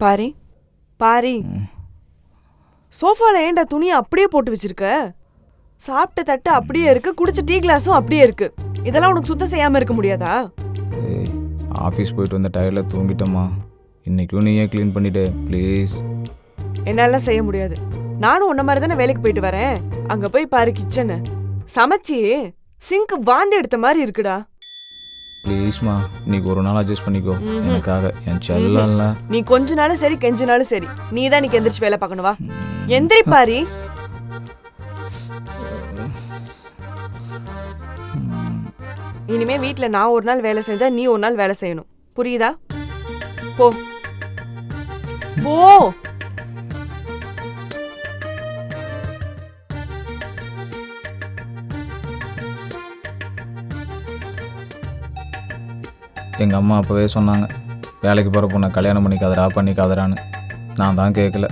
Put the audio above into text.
பாரி பாரி, சோஃபால ஏன்டா துணியை அப்படியே போட்டு வச்சிருக்க? சாப்பிட்ட தட்டு அப்படியே இருக்கு, குடிச்ச டீ கிளாஸும் அப்படியே இருக்கு. இதெல்லாம் உனக்கு சுத்தம் செய்யாம இருக்க முடியாதா? ஏய், ஆஃபீஸ் போயிட்டு வந்த டயர்டில் தூங்கிட்டோமா. இன்னைக்கும் நீயே க்ளீன் பண்ணிட்டே ப்ளீஸ். என்னால செய்ய முடியாது. நானும் உன்ன மாதிரி தானே வேலைக்கு போயிட்டு வரேன். அங்க போய் பாரு, கிச்சனு சமைச்சி சிங்க் வாந்தி எடுத்த மாதிரி இருக்குடா. ப்ளீஸ்மா, இன்னைக்கு ஒரு நாள் அட்ஜஸ்ட் பண்ணிக்கோ எனக்காக. என் செல்லம்ல. நீ கொஞ்ச நாளும் சரி கெஞ்ச நாளும் சரி, நீ தான் இன்னைக்கு எந்திரிச்சு வேலை பார்க்கணும். வா எந்திரி பாரி. இனிமே வீட்டுல நான் ஒரு நாள் வேலை செஞ்சா நீ ஒரு நாள் வேலை செய்யணும், புரியுதா? போ போ. எங்கள் அம்மா அப்போவே சொன்னாங்க, வேலைக்கு போகிற பொண்ணை கல்யாணம் பண்ணிக்காதடா பண்ணிக்காதடான்னு. நான் தான் கேட்கல.